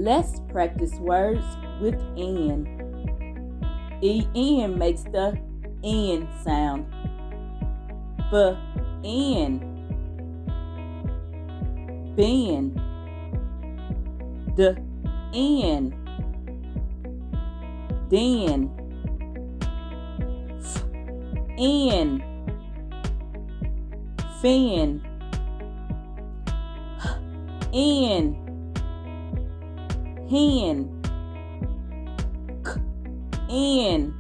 Let's practice words with N. En makes the N sound. B-N. Ben. D-N. Dan. F-N. Fan. H-N. Hand. K-N.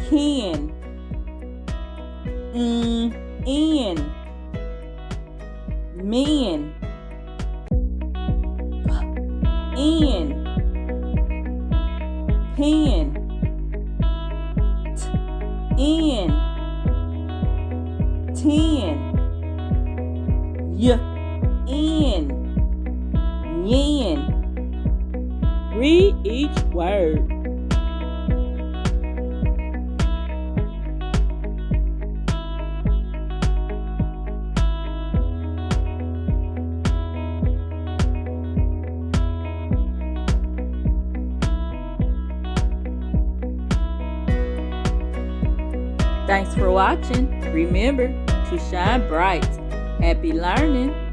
Can. N. Man. P-N. Pan. T-N. Tan. Y-N. Yan. Read each word. Thanks for watching. Remember to shine bright. Happy learning.